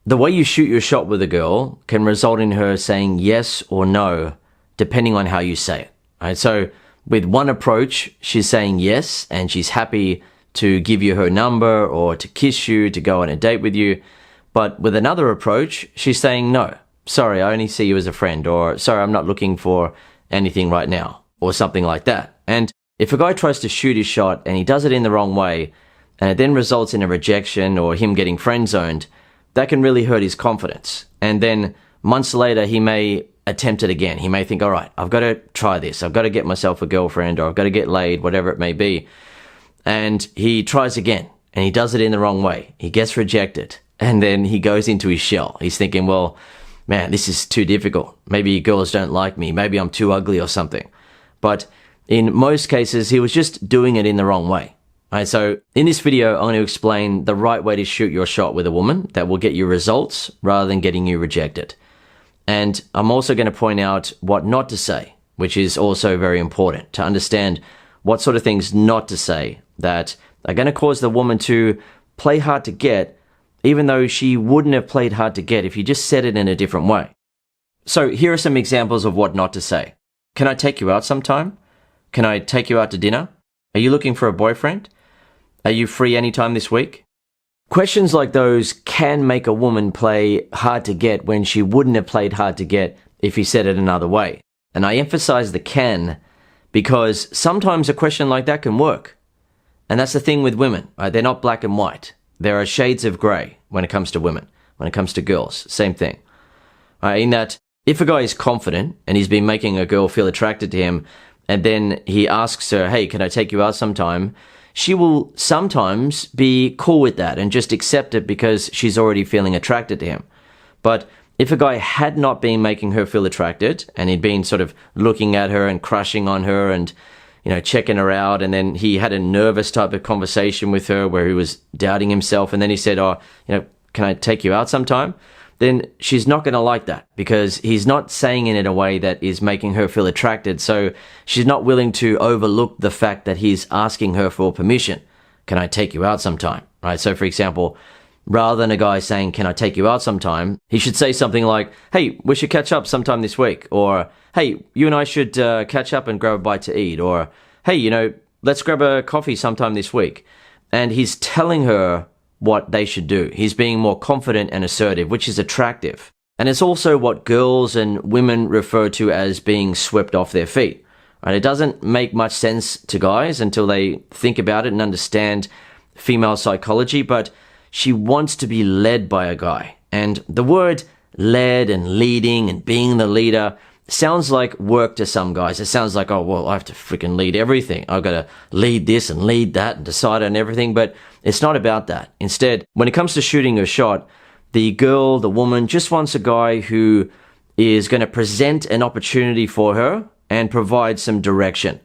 The way you shoot your shot with a girl can result in her saying yes or no, depending on how you say it. Right? So with one approach, she's saying yes, and she's happy to give you her number or to kiss you, to go on a date with you. But with another approach, she's saying no. Sorry, I only see you as a friend, or sorry, I'm not looking for anything right now, or something like that. And if a guy tries to shoot his shot and he does it in the wrong way, and it then results in a rejection or him getting friend-zoned, that can really hurt his confidence. And then months later, he may attempt it again. He may think, all right, I've got to try this. I've got to get myself a girlfriend, or I've got to get laid, whatever it may be. And he tries again, and he does it in the wrong way. He gets rejected, and then he goes into his shell. He's thinking, well, man, this is too difficult. Maybe girls don't like me. Maybe I'm too ugly or something. But in most cases, he was just doing it in the wrong way. Right, so in this video, I'm going to explain the right way to shoot your shot with a woman that will get you results rather than getting you rejected. And I'm also going to point out what not to say, which is also very important to understand what sort of things not to say that are going to cause the woman to play hard to get, even though she wouldn't have played hard to get if you just said it in a different way. So here are some examples of what not to say. Can I take you out sometime? Can I take you out to dinner? Are you looking for a boyfriend? Are you free anytime this week? Questions like those can make a woman play hard to get when she wouldn't have played hard to get if you said it another way. And I emphasize the can because sometimes a question like that can work. And that's the thing with women, right? They're not black and white. There are shades of grey when it comes to women. When it comes to girls, same thing. Right? In that, if a guy is confident and he's been making a girl feel attracted to him, and then he asks her, hey, can I take you out sometime? She will sometimes be cool with that and just accept it because she's already feeling attracted to him. But if a guy had not been making her feel attracted and he'd been sort of looking at her and crushing on her and, checking her out, and then he had a nervous type of conversation with her where he was doubting himself, and then he said, can I take you out sometime? Then she's not going to like that because he's not saying it in a way that is making her feel attracted. So she's not willing to overlook the fact that he's asking her for permission. Can I take you out sometime? Right? So for example, rather than a guy saying, can I take you out sometime? He should say something like, hey, we should catch up sometime this week. Or, hey, you and I should catch up and grab a bite to eat. Or, hey, let's grab a coffee sometime this week. And he's telling her what they should do. He's being more confident and assertive, which is attractive. And it's also what girls and women refer to as being swept off their feet. Right? It doesn't make much sense to guys until they think about it and understand female psychology, but she wants to be led by a guy. And the word led and leading and being the leader sounds like work to some guys. It sounds like, oh, well, I have to freaking lead everything. I've got to lead this and lead that and decide on everything. But it's not about that. Instead, when it comes to shooting a shot, the girl, the woman just wants a guy who is going to present an opportunity for her and provide some direction.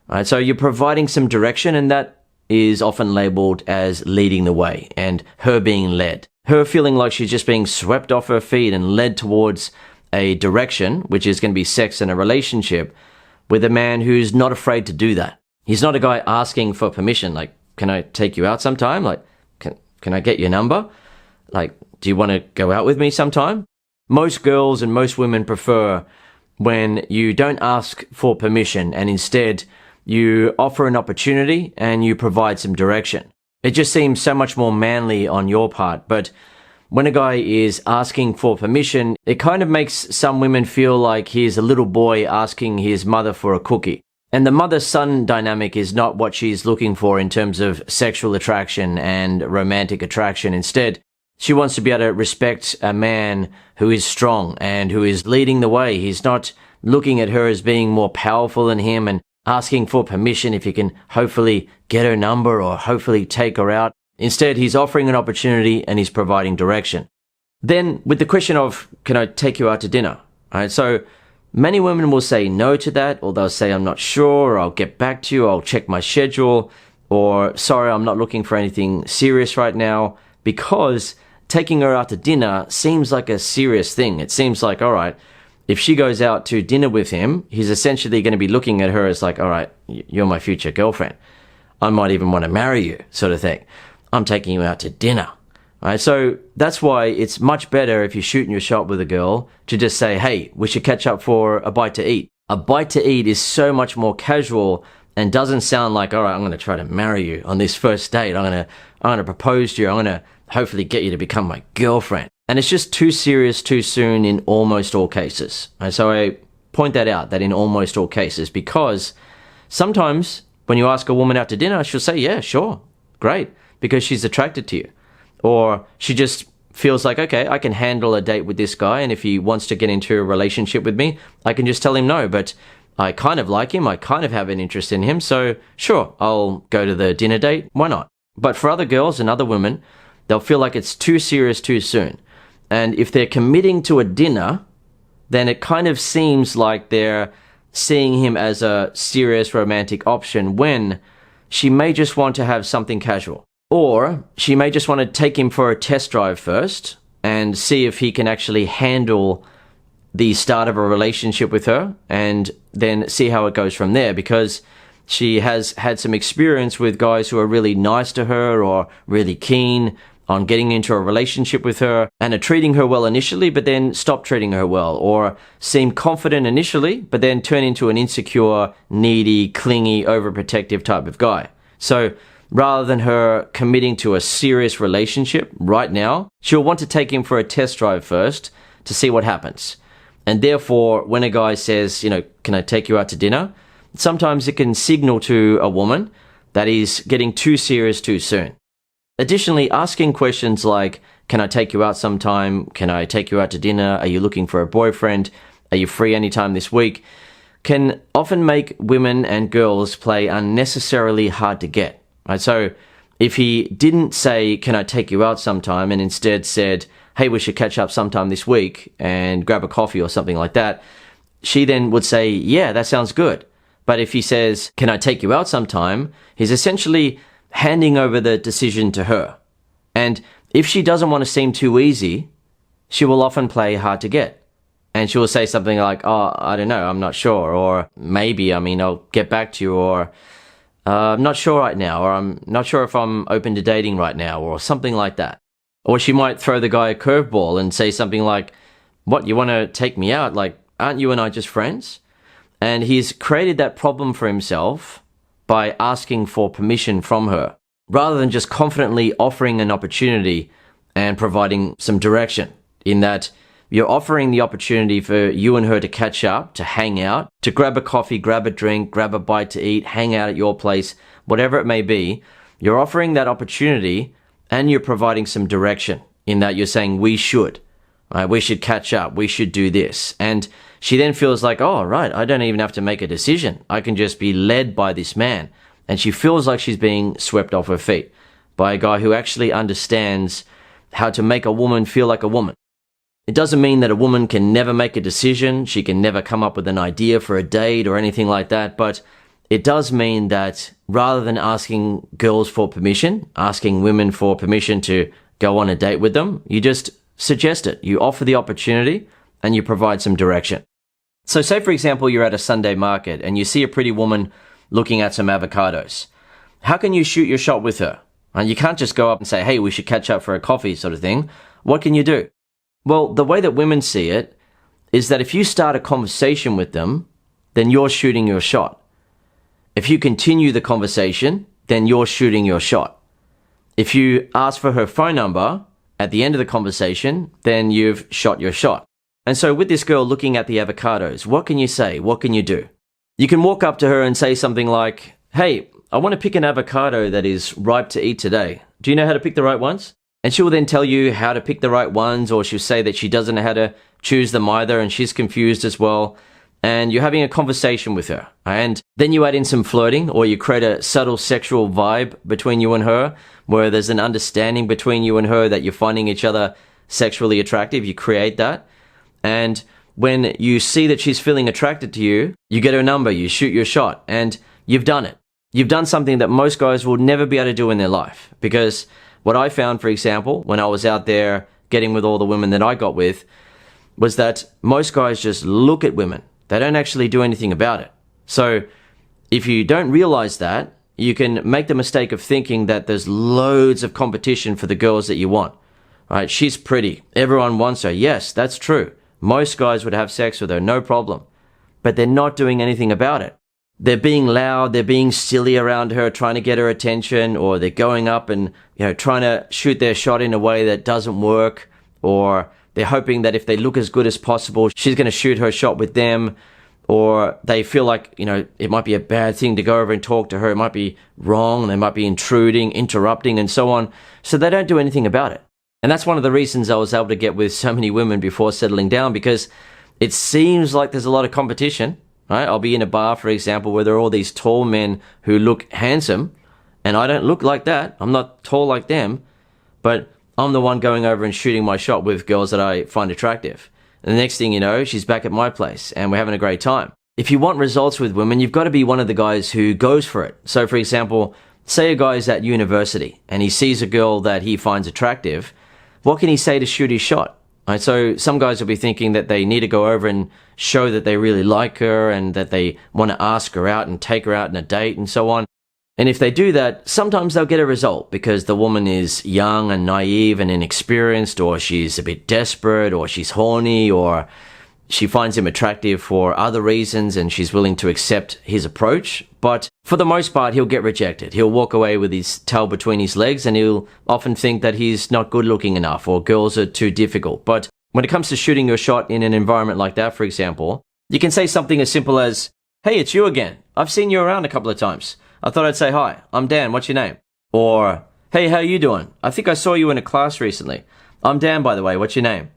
Right? So you're providing some direction, and that is often labeled as leading the way and her being led. Her feeling like she's just being swept off her feet and led towards a direction, which is going to be sex and a relationship, with a man who's not afraid to do that. He's not a guy asking for permission, like, can I take you out sometime? Like, can I get your number? Like, do you want to go out with me sometime? Most girls and most women prefer when you don't ask for permission and instead you offer an opportunity and you provide some direction. It just seems so much more manly on your part, but when a guy is asking for permission, it kind of makes some women feel like he's a little boy asking his mother for a cookie. And the mother-son dynamic is not what she's looking for in terms of sexual attraction and romantic attraction. Instead, she wants to be able to respect a man who is strong and who is leading the way. He's not looking at her as being more powerful than him and asking for permission if he can hopefully get her number or hopefully take her out. Instead, he's offering an opportunity and he's providing direction. Then, with the question of, can I take you out to dinner? Right, so many women will say no to that, or they'll say, I'm not sure, or I'll get back to you, I'll check my schedule, or sorry, I'm not looking for anything serious right now, because taking her out to dinner seems like a serious thing. It seems like, all right, if she goes out to dinner with him, he's essentially going to be looking at her as like, all right, you're my future girlfriend. I might even want to marry you, sort of thing. I'm taking you out to dinner. Right? So that's why it's much better if you're shooting your shot with a girl to just say, hey, we should catch up for a bite to eat. A bite to eat is so much more casual and doesn't sound like, all right, I'm going to try to marry you on this first date. I'm going to propose to you. I'm going to hopefully get you to become my girlfriend. And it's just too serious too soon in almost all cases. And so I point that out, that in almost all cases, because sometimes when you ask a woman out to dinner, she'll say, yeah, sure, great, because she's attracted to you. Or she just feels like, okay, I can handle a date with this guy, and if he wants to get into a relationship with me, I can just tell him no, but I kind of like him, I kind of have an interest in him, so sure, I'll go to the dinner date, why not? But for other girls and other women, they'll feel like it's too serious too soon. And if they're committing to a dinner, then it kind of seems like they're seeing him as a serious romantic option when she may just want to have something casual. Or she may just want to take him for a test drive first and see if he can actually handle the start of a relationship with her, and then see how it goes from there, because she has had some experience with guys who are really nice to her or really keen on getting into a relationship with her and are treating her well initially, but then stop treating her well, or seem confident initially, but then turn into an insecure, needy, clingy, overprotective type of guy. So rather than her committing to a serious relationship right now, she'll want to take him for a test drive first to see what happens. And therefore, when a guy says, can I take you out to dinner? Sometimes it can signal to a woman that he's getting too serious too soon. Additionally, asking questions like, can I take you out sometime? Can I take you out to dinner? Are you looking for a boyfriend? Are you free anytime this week? Can often make women and girls play unnecessarily hard to get. Right? So if he didn't say, can I take you out sometime, and instead said, hey, we should catch up sometime this week and grab a coffee or something like that, she then would say, yeah, that sounds good. But if he says, can I take you out sometime, he's essentially handing over the decision to her. And if she doesn't want to seem too easy, she will often play hard to get. And she will say something like, oh, I don't know, I'm not sure. Or maybe, I'll get back to you. Or I'm not sure right now. Or I'm not sure if I'm open to dating right now. Or something like that. Or she might throw the guy a curveball and say something like, what, you want to take me out? Like, aren't you and I just friends? And he's created that problem for himself by asking for permission from her, rather than just confidently offering an opportunity and providing some direction, in that you're offering the opportunity for you and her to catch up, to hang out, to grab a coffee, grab a drink, grab a bite to eat, hang out at your place, whatever it may be. You're offering that opportunity, and you're providing some direction, in that you're saying, we should catch up, we should do this. And she then feels like, oh, right, I don't even have to make a decision. I can just be led by this man. And she feels like she's being swept off her feet by a guy who actually understands how to make a woman feel like a woman. It doesn't mean that a woman can never make a decision, she can never come up with an idea for a date or anything like that, but it does mean that rather than asking girls for permission, asking women for permission to go on a date with them, you just suggest it. You offer the opportunity and you provide some direction. So say, for example, you're at a Sunday market and you see a pretty woman looking at some avocados. How can you shoot your shot with her? And you can't just go up and say, hey, we should catch up for a coffee sort of thing. What can you do? Well, the way that women see it is that if you start a conversation with them, then you're shooting your shot. If you continue the conversation, then you're shooting your shot. If you ask for her phone number at the end of the conversation, then you've shot your shot. And so with this girl looking at the avocados, what can you say? What can you do? You can walk up to her and say something like, hey, I want to pick an avocado that is ripe to eat today. Do you know how to pick the right ones? And she will then tell you how to pick the right ones, or she'll say that she doesn't know how to choose them either and she's confused as well. And you're having a conversation with her. And then you add in some flirting, or you create a subtle sexual vibe between you and her, where there's an understanding between you and her that you're finding each other sexually attractive. You create that. And when you see that she's feeling attracted to you, you get her number, you shoot your shot, and you've done it. You've done something that most guys will never be able to do in their life. Because what I found, for example, when I was out there getting with all the women that I got with, was that most guys just look at women. They don't actually do anything about it. So if you don't realize that, you can make the mistake of thinking that there's loads of competition for the girls that you want. right? She's pretty. Everyone wants her. Yes, that's true. Most guys would have sex with her, no problem. But they're not doing anything about it. They're being loud, they're being silly around her, trying to get her attention, or they're going up and, trying to shoot their shot in a way that doesn't work, or they're hoping that if they look as good as possible, she's going to shoot her shot with them, or they feel like, it might be a bad thing to go over and talk to her. It might be wrong. They might be intruding, interrupting, and so on. So they don't do anything about it. And that's one of the reasons I was able to get with so many women before settling down, because it seems like there's a lot of competition, right? I'll be in a bar, for example, where there are all these tall men who look handsome, and I don't look like that. I'm not tall like them, but I'm the one going over and shooting my shot with girls that I find attractive. And the next thing you know, she's back at my place and we're having a great time. If you want results with women, you've got to be one of the guys who goes for it. So for example, say a guy's at university and he sees a girl that he finds attractive. What can he say to shoot his shot? Right, so some guys will be thinking that they need to go over and show that they really like her and that they want to ask her out and take her out on a date and so on. And if they do that, sometimes they'll get a result because the woman is young and naive and inexperienced, or she's a bit desperate, or she's horny, or she finds him attractive for other reasons and she's willing to accept his approach. But for the most part, he'll get rejected. He'll walk away with his tail between his legs and he'll often think that he's not good looking enough or girls are too difficult. But when it comes to shooting your shot in an environment like that, for example, you can say something as simple as, "Hey, it's you again. I've seen you around a couple of times. I thought I'd say hi. I'm Dan. What's your name?" Or, "Hey, how you doing? I think I saw you in a class recently. I'm Dan, by the way. What's your name?"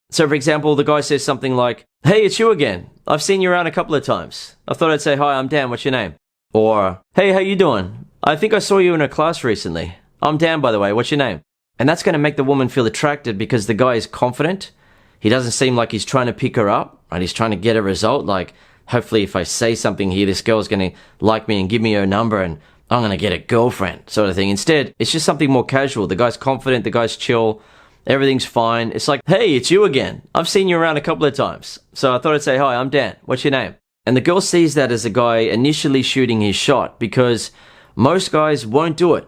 So, for example, the guy says something like, "Hey, it's you again. I've seen you around a couple of times. I thought I'd say hi. I'm Dan. What's your name?" Or, "Hey, how you doing? I think I saw you in a class recently. I'm Dan, by the way. What's your name?" And that's going to make the woman feel attracted because the guy is confident. He doesn't seem like he's trying to pick her up, right? He's trying to get a result. Like, hopefully if I say something here, this girl's going to like me and give me her number and I'm going to get a girlfriend sort of thing. Instead, it's just something more casual. The guy's confident, the guy's chill, everything's fine. It's like, "Hey, it's you again. I've seen you around a couple of times. So I thought I'd say hi, I'm Dan. What's your name?" And the girl sees that as a guy initially shooting his shot because most guys won't do it.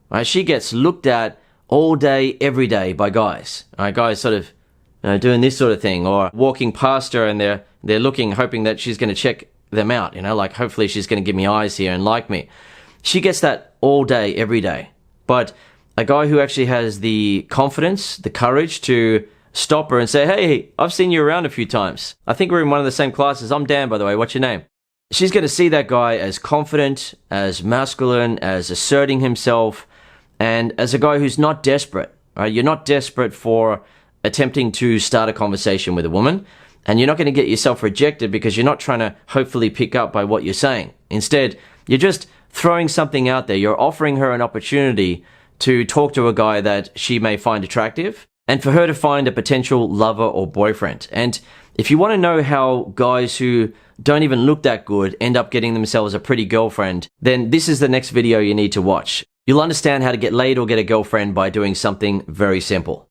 Right? She gets looked at all day, every day by guys. Right? Guys sort of doing this sort of thing or walking past her and they're looking, hoping that she's going to check them out. Like hopefully she's going to give me eyes here and like me. She gets that all day, every day. But a guy who actually has the confidence, the courage to stop her and say, "Hey, I've seen you around a few times. I think we're in one of the same classes. I'm Dan, by the way. What's your name?" She's going to see that guy as confident, as masculine, as asserting himself, and as a guy who's not desperate. Right? You're not desperate for attempting to start a conversation with a woman, and you're not going to get yourself rejected because you're not trying to hopefully pick up by what you're saying. Instead, you're just throwing something out there. You're offering her an opportunity to talk to a guy that she may find attractive and for her to find a potential lover or boyfriend. And if you want to know how guys who don't even look that good end up getting themselves a pretty girlfriend, then this is the next video you need to watch. You'll understand how to get laid or get a girlfriend by doing something very simple.